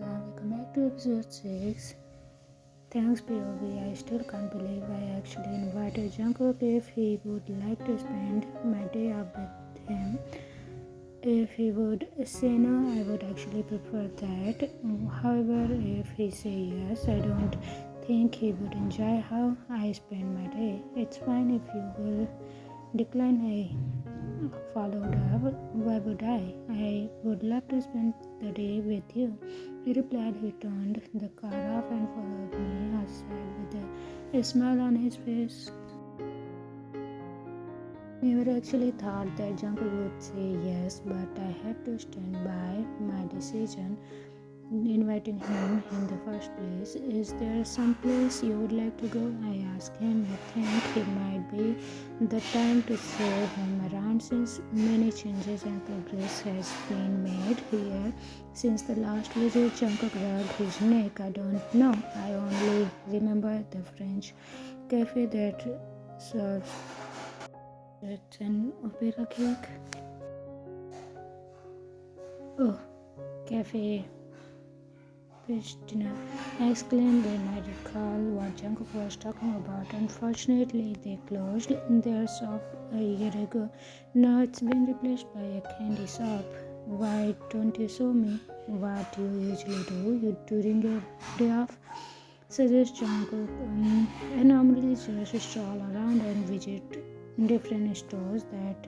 Welcome back to episode 6. Thanks POV, I still can't believe I actually invited Jungkook if he would like to spend my day up with him. If he would say no, I would actually prefer that. However, if he say yes, I don't think he would enjoy how I spend my day. It's fine if you will decline. I followed up. Why would I? I would love to spend the day with you. He replied. He turned the car off and followed me outside with a smile on his face. Never actually thought that Jungkook would say yes, but I had to stand by my decision inviting him in the first place. Is there some place you would like to go? I asked him. I think it might be the time to show him around since many changes and progress has been made here since the last visit. Jungkook rubbed his neck. I don't know. I only remember the French cafe that serves an opera cake. Oh, cafe dinner, I exclaimed when I recall what Jungkook was talking about. Unfortunately, they closed their shop a year ago. Now it's been replaced by a candy shop. Why don't you show me what you usually do during your day off? Suggests Jungkook. I normally just stroll around and visit different stores that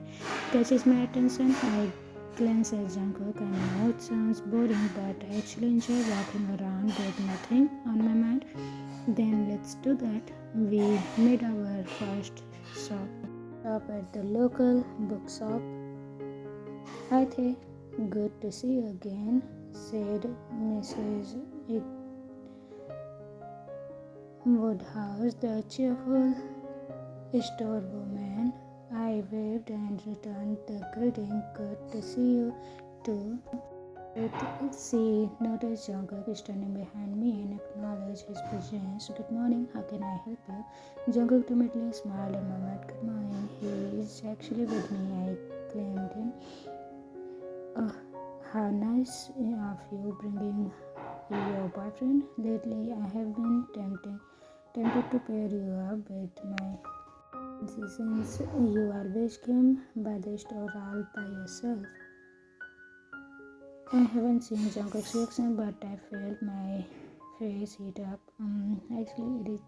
catches my attention. I glance at Jungkook. I know it sounds boring, but I actually enjoy walking around with nothing on my mind. Then let's do that. We made our first stop at the local bookshop. Hi Tae, good to see you again, said Mrs. Woodhouse, the cheerful storewoman. I waved and returned the greeting. Good to see you too. She noticed Jungkook standing behind me and acknowledged his presence. Good morning, how can I help you? Jungkook timidly smiled and murmured, good morning. He is actually with me, I claimed him. Oh, how nice of you bringing your boyfriend. Lately, I have been tempted to pair you up with my since you always came by the store all by yourself. I haven't seen Jungkook's reaction, but I felt my face heat up. Actually,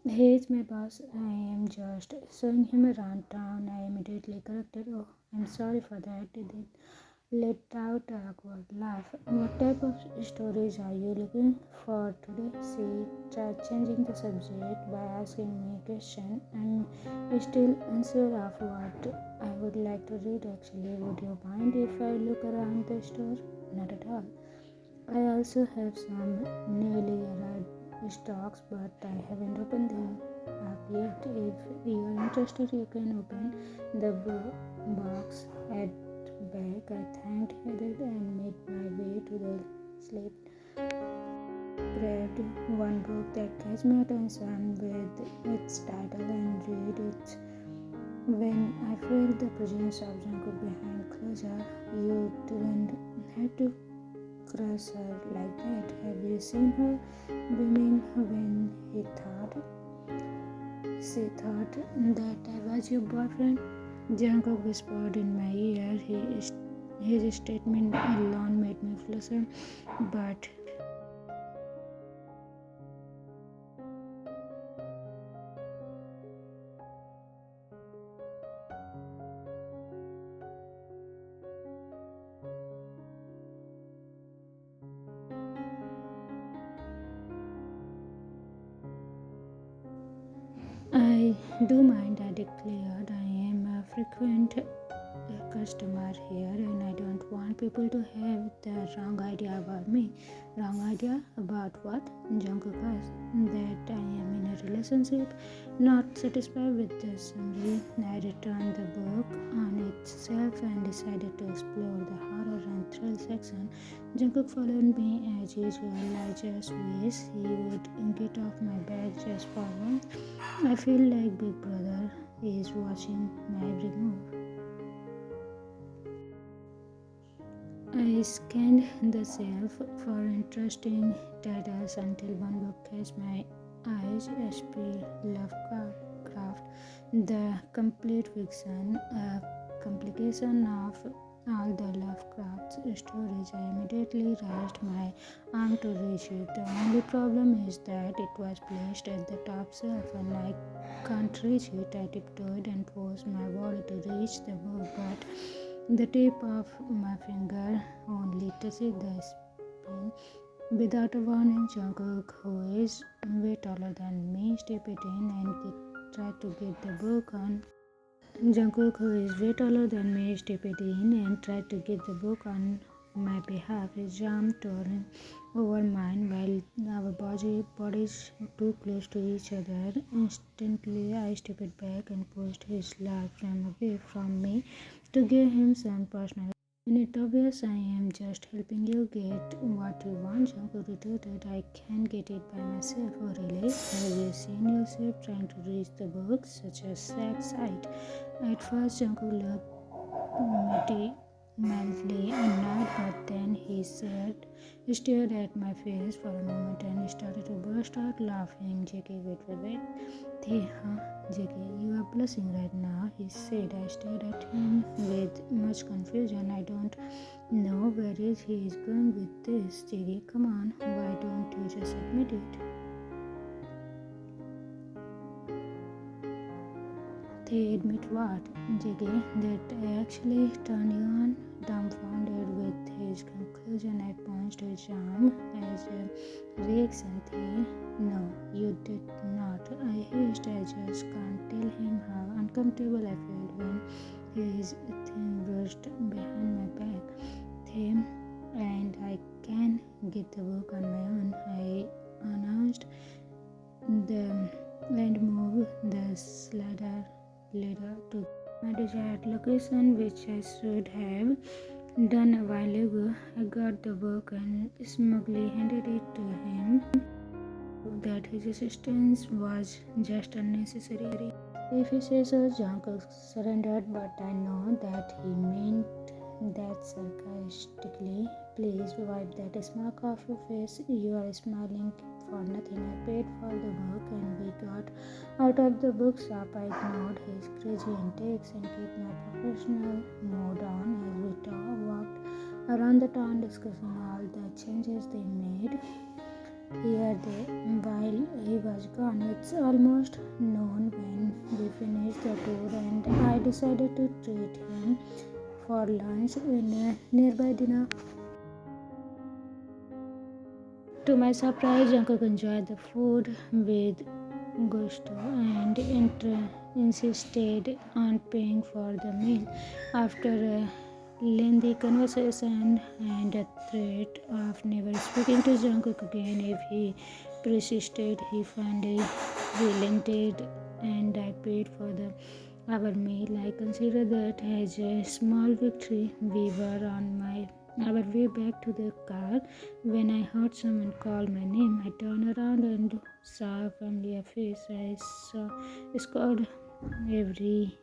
he's my boss. I am just showing him around town. I immediately corrected. Oh, I'm sorry for that. It let out an awkward laugh. What type of stories are you looking for today? She tried changing the subject by asking me a question. I'm still unsure of what I would like to read actually. Would you mind if I look around the store? Not at all. I also have some newly arrived stocks, but I haven't opened them up yet. If you are interested, you can open the box at back. I thanked Heather and made my way to the slate. Grabbed one book that catch my attention with its title and read it. When I felt the presence of Jungkook behind closer, you didn't have to crush her like that. Have you seen her beaming when she thought that I was your boyfriend? Jungkook whispered in my ear. His statement alone made me flutter, but I do mind, I declared. I am a frequent customer here and I don't want people to have the wrong idea about me. Wrong idea about what? Jungkook asked. That I am in a relationship. Not satisfied with the summary, I returned the book on its shelf and decided to explore the horror and thrill section. Jungkook followed me as usual. I just wish he would get off my back just for once. I feel like Big Brother is watching my every move. I scanned the shelf for interesting titles until one book catch my eyes. H.P. Lovecraft, The Complete Fiction, a complication of all the Lovecraft stories. I immediately raised my arm to reach it. The only problem is that it was placed at the top shelf and I can't reach it. I tiptoed and forced my body to reach the book, but the tip of my finger only touched the spine. Without a warning, Jungkook, who is way taller than me, stepped in and tried to get the book on. Jungkook, who is way taller than me, stepped in and tried to get the book on my behalf. His arm tore over mine while our bodies too close to each other. Instantly, I stepped back and pushed his large frame away from me to give him some personal. Isn't it obvious I am just helping you get what you want? Jungkook retorted. I can get it by myself. Oh really? Have you seen yourself trying to reach the book? Such a sad sight. At first Jungkook looked mildly annoyed, but then he stared at my face for a moment and started to burst out laughing. JK, wait. JK, you are blushing right now, he said. I stared at him with much confusion. I don't know where he is going with this. JK, come on, why don't you just admit it? They admit what? JK, that I actually turned you on. Dumbfounded with his conclusion, I punched his arm as a reaction. No, you did not. I hissed. I just can't tell him how uncomfortable I felt when his thumb brushed behind my back. And I can get the book on my own, I announced, and moved the slider to my desired location, which I should have done a while ago. I got the book and smugly handed it to him. That his assistance was just unnecessary. If he says so, Jungkook surrendered, but I know that he meant that sarcastically. Please wipe that smirk off your face. You are smiling for nothing. I paid for the book and we got out of the bookshop. I ignored his crazy intakes and kept my professional mode on as we walked around the town discussing all the changes they made here while he was gone. It's almost noon when we finished the tour and I decided to treat him for lunch in a nearby dinner. To my surprise, Jungkook enjoyed the food with gusto and insisted on paying for the meal. After a lengthy conversation and a threat of never speaking to Jungkook again if he persisted, he finally relented and I paid for our meal. I consider that as a small victory. We were on our way back to the car when I heard someone call my name. I turned around and saw a familiar face. I scored every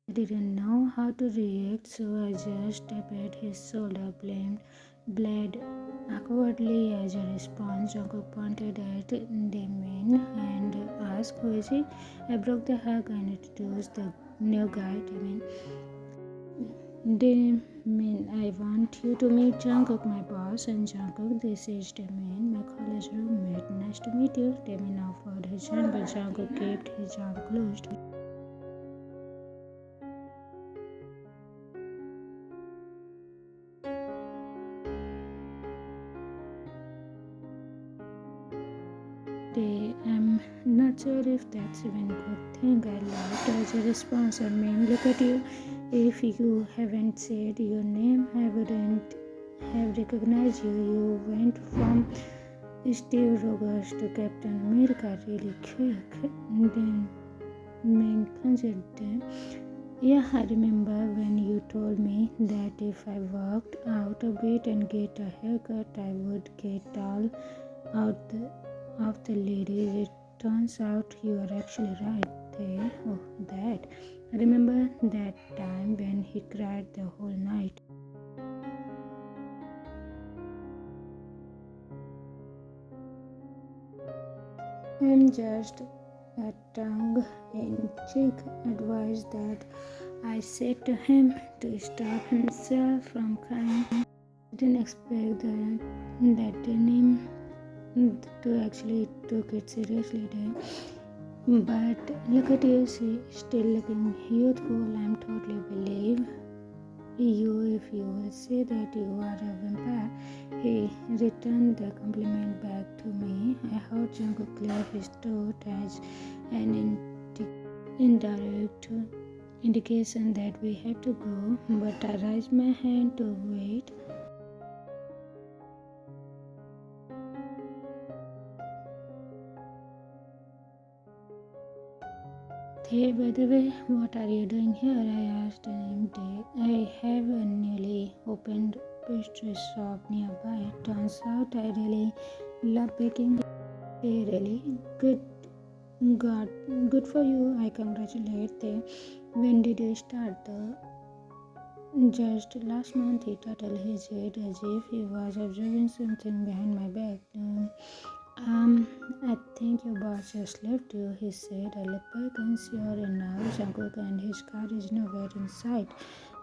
I didn't know how to react, so I just tapped his shoulder, bled awkwardly as a response. Jungkook pointed at Damien and asked, "Who is he?" I broke the hug and introduced the new guy, Damien. Damien, I want you to meet Jungkook, my boss. And Jungkook, this is Damien, my college roommate. Nice to meet you. Damien offered his hand, but Jungkook kept his arm closed. I'm not sure if that's even a good thing. I laughed as a response. I mean, look at you. If you haven't said your name, I wouldn't have recognized you. You went from Steve Rogers to Captain America really quick. Then Ming considered Yeah, I remember when you told me that if I worked out a bit and get a haircut, I would get all out of the ladies. It turns out you are actually right there. Oh, that. I remember that time when he cried the whole night. I'm just a tongue in cheek advice that I said to him to stop himself from crying. I didn't expect that Damien to actually took it seriously there. But look at you, still looking youthful. I'm totally believe you if you will say that you are a vampire. He returned the compliment back to me. I heard Jungkook clear his throat as an indirect indication that we have to go, but I raised my hand to wait. Hey, by the way, what are you doing here? I asked him. I have a newly opened pastry shop nearby. Turns out I really love baking. Hey, really? God, good for you. I congratulate them. When did you start? Just last month, he tattled his head as if he was observing something behind my back. I think your boss just left you, he said. I looked back and saw and now Jungkook and his car is nowhere in sight.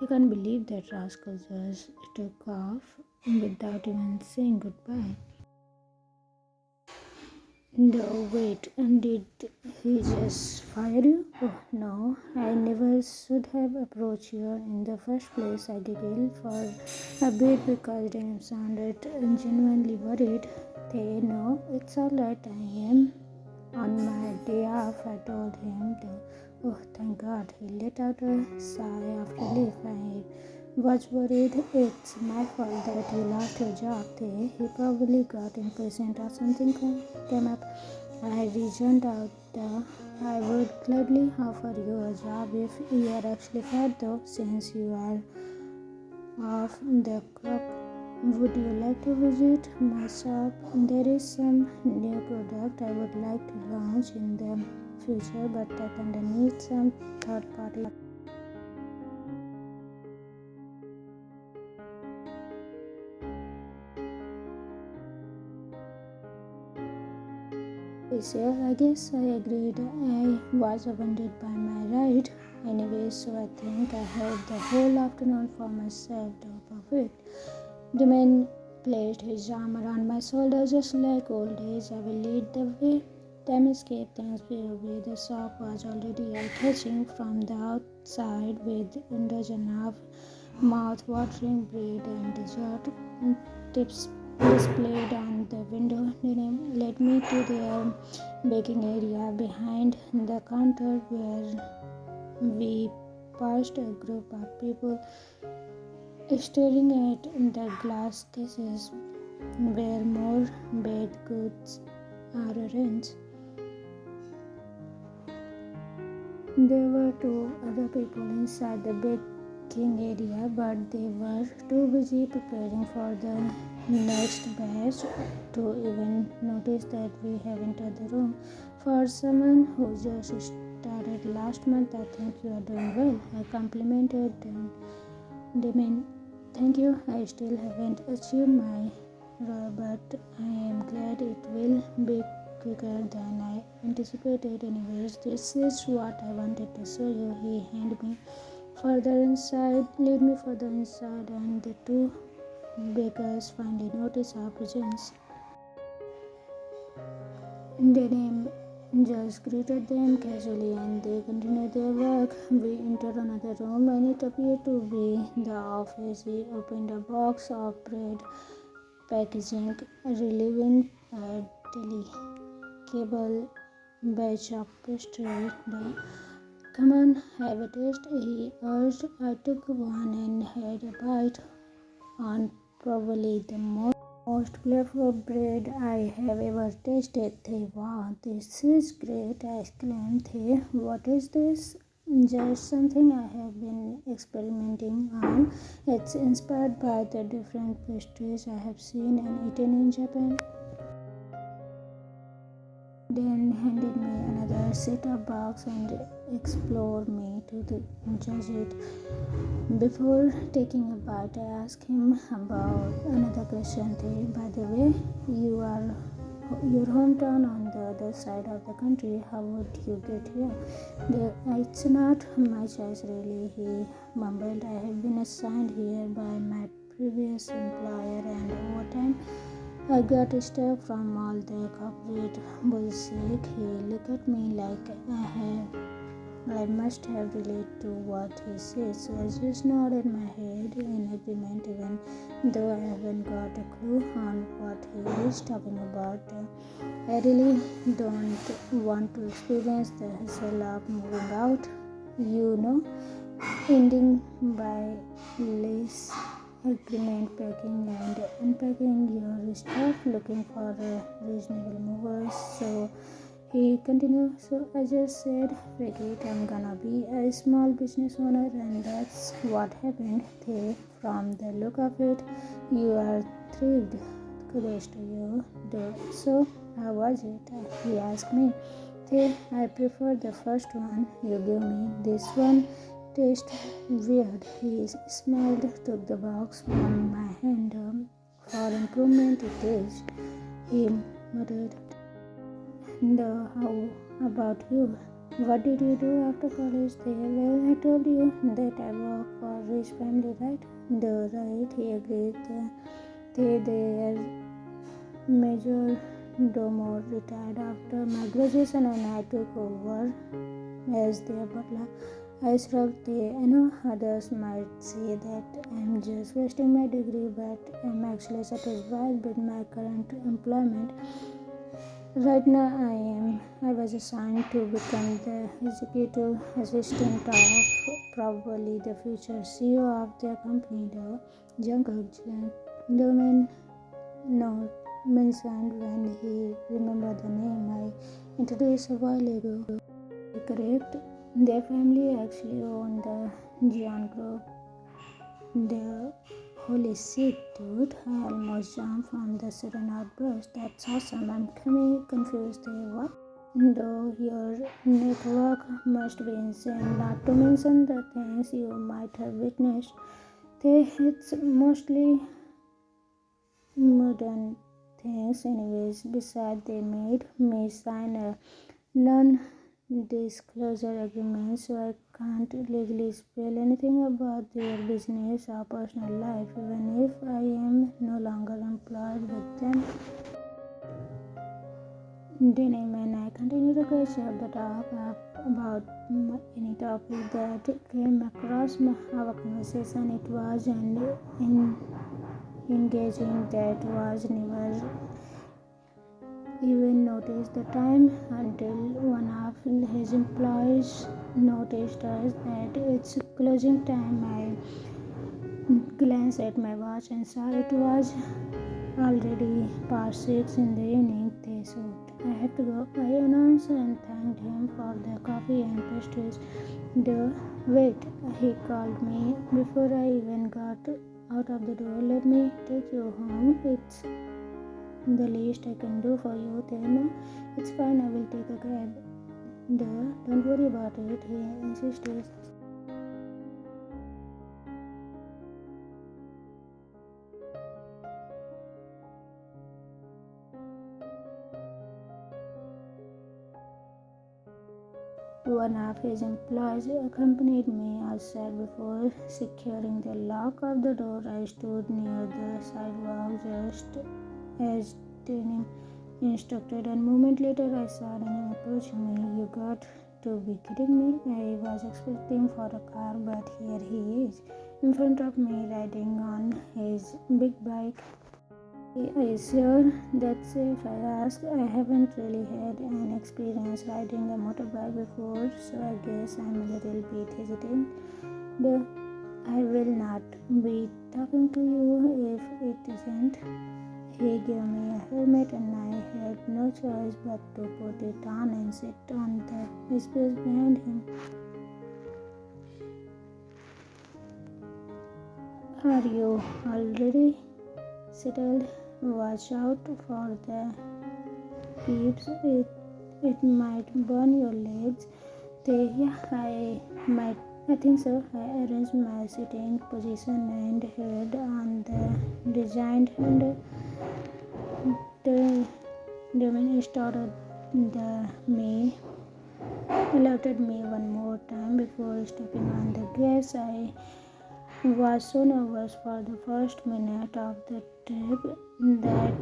I can't believe that rascal just took off without even saying goodbye. No, wait, and did he just fire you? Oh no, I never should have approached you in the first place. I giggled for a bit because Damien sounded genuinely worried. They know it's alright, I am on my day off. I told him to. Oh, thank God. He let out a sigh of relief. I was worried it's my fault that you lost your job there. He probably got impatient or something came up. I reasoned out I would gladly offer you a job if you are actually fired though, since you are off the clock. Would you like to visit my shop? There is some new product I would like to launch in the future, but I kinda need some third party. This year, I guess I agreed. I was offended by my ride anyway, so I think I had the whole afternoon for myself to perfect. The man placed his arm around my shoulder just like old days. I will lead the way. Time escaped, thanks POV. The shop was already eye-catching from the outside with a dozen of mouth-watering bread and dessert tips displayed on the window. They led me to the baking area behind the counter where we passed a group of people staring at the glass cases where more baked goods are arranged. There were two other people inside the baking area, but they were too busy preparing for the next batch to even notice that we have entered the room. For someone who just started last month, I think you are doing well. I complimented Damien. Thank you. I still haven't achieved my role, but I am glad it will be quicker than I anticipated. Anyways, this is what I wanted to show you. He handed me lead me further inside, and the two bakers finally noticed our presence. Denim just greeted them casually and they continued their work. We entered another room and it appeared to be the office. We opened a box of bread packaging, relieving a delicate batch of pastry. Come on, have a taste, he urged. I took one and had a bite on probably the most flavorful bread I have ever tasted. They, wow, this is great, I exclaimed. Hey, what is this? just something I have been experimenting on. It's inspired by the different pastries I have seen and eaten in Japan. Then handed me another set of box and explored me to judge it. Before taking a bite, I asked him about another question. By the way, you are your hometown on the other side of the country. How would you get here? It's not my choice, really, he mumbled. I have been assigned here by my previous employer, and over time, I got stuck from all the corporate bullshit. He looked at me like I must have related to what he said, so I just nodded my head in agreement, even though I haven't got a clue on what he is talking about. I really don't want to experience the hassle of moving out, you know, ending by less agreement, packing and unpacking your stuff, looking for a reasonable mover. So he continued, so I just said, forget, I'm gonna be a small business owner, and that's what happened. They, from the look of it, you are thrived. Kudos to you. So, how was it? He asked me. I prefer the first one you gave me. This one tastes weird. He smiled, took the box from my hand. For improvement it is, he muttered. And how about you? What did you do after college there? Well, I told you that I work for a rich family, right? Right, he agreed. Their major domo retired after my graduation and I took over as their butler. I shrugged. I know others might say that I'm just wasting my degree, but I'm actually satisfied with my current employment. Right now I was assigned to become the executive assistant of probably the future CEO of their company, the Jungkook. Damien no mentioned when he remembered the name I introduced a while ago. Correct? Their family actually owned the jeon group. The holy shit, dude. I almost jumped from the sudden outburst. That's awesome. I'm confused. What? Though your network must be insane, not to mention the things you might have witnessed. It's mostly modern things, anyways. Besides, they made me sign a non-disclosure agreement, so I can't legally spill anything about their business or personal life, even if I am no longer employed with them. Denim and I continue to catch up the talk about any topic that came across our conversation. It was engaging. That was never even noticed the time until one of his employees noticed us that it's closing time. I glanced at my watch and saw it was already past 6 in the evening. They said, I have to go. I announced and thanked him for the coffee and pastries. Wait, he called me before I even got out of the door. Let me take you home. It's the least I can do for you. Then it's fine, I will take a cab. Don't worry about it, he insisted. One of his employees accompanied me outside. Before securing the lock of the door, I stood near the sidewalk just as Denim instructed. And a moment later, I saw Denim approaching me. You got to be kidding me. I was expecting for a car, but here he is, in front of me, riding on his big bike. Are you sure that's safe? I asked. I haven't really had an experience riding a motorbike before, so I guess I'm a little bit hesitant. But I will not be talking to you if it isn't. He gave me a helmet and I had no choice but to put it on and sit on the space behind him. Are you already settled? Watch out for the peeps. It might burn your legs. Yeah, I think so. I arranged my sitting position and head on the designed and the Damien started the me allotted me one more time before stepping on the gas. I was so nervous for the first minute of the trip that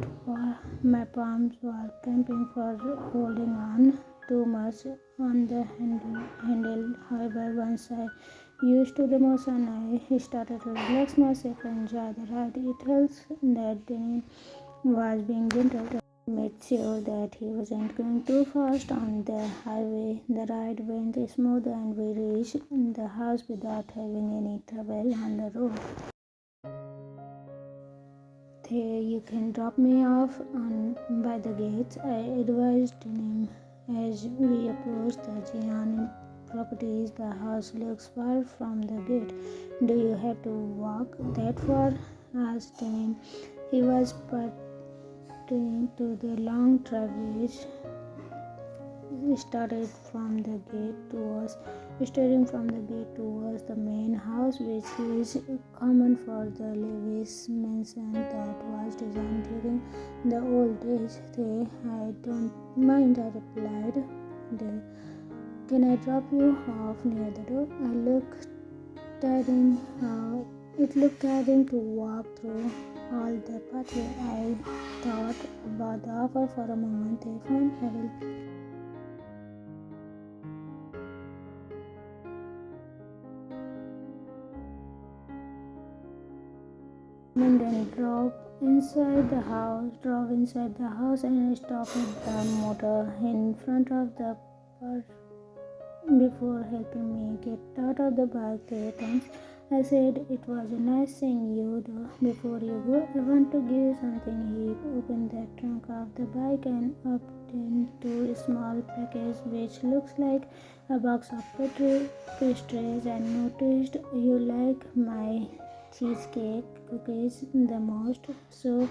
my palms were cramping for holding on too much on the handle. However, once I used to the motion, I started to relax myself and enjoy the ride. It helps that Damien was being gentle to make sure that he wasn't going too fast on the highway. The ride went smooth and we reached the house without having any trouble on the road. There, you can drop me off by the gates, I advised him as we approached the jeon properties. The house looks far from the gate. Do you have to walk that far? Asked him. He was to the long driveway started from the gate towards starting from the gate towards the main house, which is common for the Levis mansion that was designed during the old days. I don't mind, I replied. Can I drop you off near the door? It looked tiring to walk through all the pathway. I thought about the offer for a moment. Fine, I will. And then drove inside the house and stopped the motor in front of the car before helping me get out of the bike 3 times. I said, it was a nice seeing you though. Before you go, I want to give you something. He opened the trunk of the bike and opened into a small package which looks like a box of pastries. I noticed you like my cheesecake cookies the most, so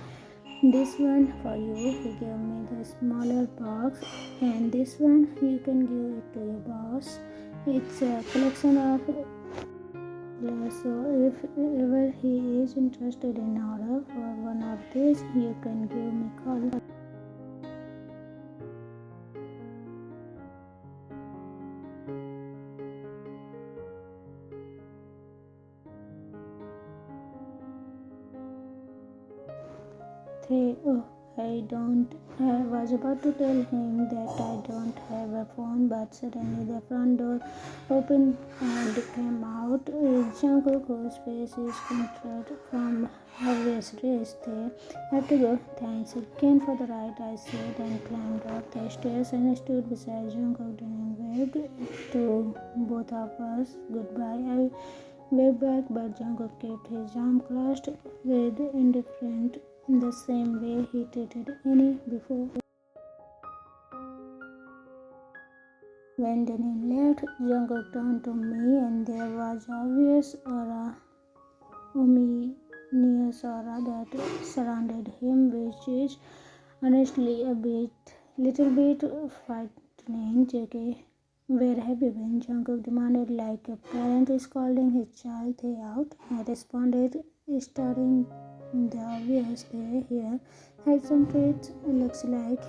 this one for you. He gave me the smaller box, and this one you can give it to your boss. It's a collection of so if ever he is interested in order for one of these, you can give me a call. Oh, I was about to tell him that I don't have a phone, but suddenly the front door opened and came out Jungkook, whose face is contorted from obvious rest. They have to go. Thanks again for the ride, I said, and climbed up the stairs and stood beside Jungkook and waved to both of us goodbye. I waved back, but Jungkook kept his arm crossed with indifference, the same way he treated any before. When Damien left, Jungkook turned to me and there was ominous aura that surrounded him, which is honestly little bit frightening. JK, where have you been? Jungkook demanded like a parent is scolding his child. They out. I responded, staring the obvious. They here had some treats. Looks like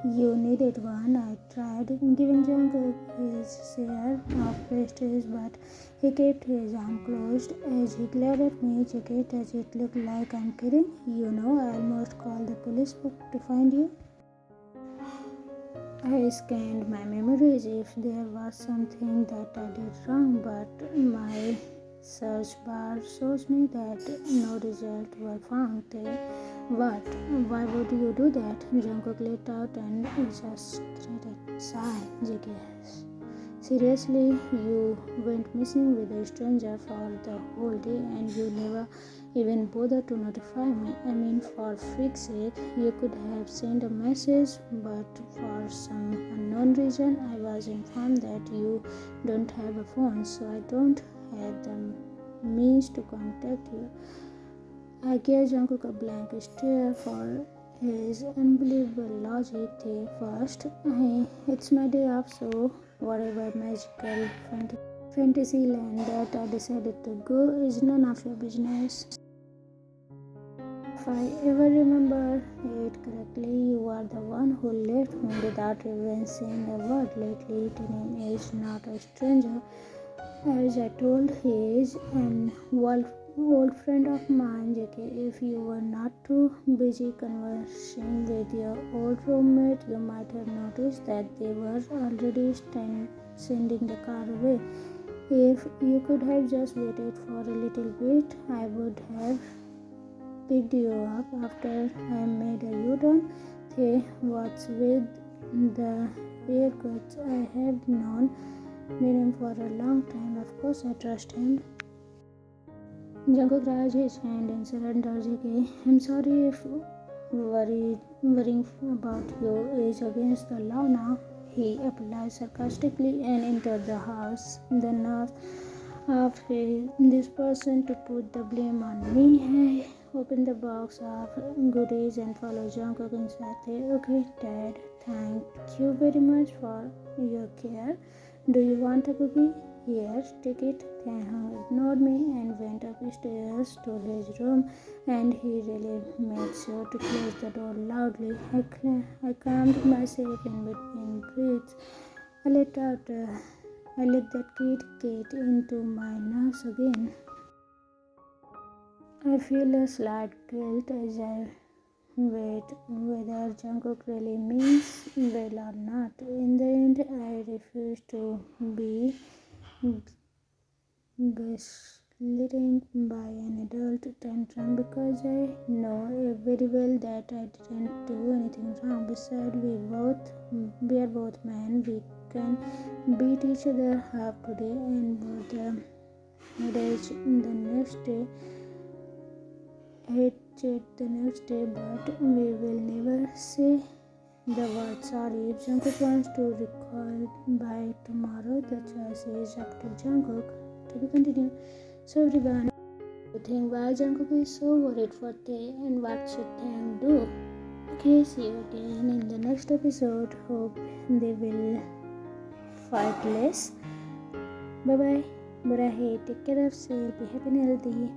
you needed one. I tried giving Jungkook his share of pastries, but he kept his arm closed as he glared at me. JK, does it look like I'm kidding? You know, I almost called the police to find you. I scanned my memories if there was something that I did wrong, but my search bar shows me that no results were found. What? Why would you do that? Jungkook let out an exasperated sigh. JK, seriously, you went missing with a stranger for the whole day and you never even bothered to notify me. I mean, for freak's sake, you could have sent a message, but for some unknown reason, I was informed that you don't have a phone, so I don't have the means to contact you. I gave Jungkook a blank stare for his unbelievable logic. First, it's my day off, so whatever magical fantasy land that I decided to go is none of your business. If I ever remember it correctly, you are the one who left me without even saying a word. Lately, Taehyung is not a stranger. As I told, he is an old friend of mine, JK. If you were not too busy conversing with your old roommate, you might have noticed that they were already sending the car away. If you could have just waited for a little bit, I would have picked you up after I made a U-turn. Hey, what's with the haircuts? I have known him for a long time. Of course, I trust him. Jungkook raised his hand in surrender. JK, I'm sorry if worrying about you is against the law now. He apologized sarcastically and entered the house. The nerve of this person to put the blame on me. I opened the box of goodies and followed Jungkook inside. Okay, Dad, thank you very much for your care. Do you want a cookie? Yes, take it. Taehyung ignored me and went upstairs to his room, and he really made sure to close the door loudly. I calmed myself in between breaths. I let that kid get into my nerves again. I feel a slight guilt as I wait whether Jungkook really means well or not. In the end, I refuse to be gaslighted by an adult tantrum because I know very well that I didn't do anything wrong. Besides, we are both men. We can beat each other up today and the headache the next day. Hate it the next day, but we will never say the word sorry. If Jungkook wants to recall by tomorrow, the choice is up to Jungkook. To be continued. So everyone, you think why Jungkook is so worried for Tae and what should Tae do? Okay, see you again in the next episode. Hope they will fight less. Bye bye. But I hate take care of yourself. Be happy and healthy.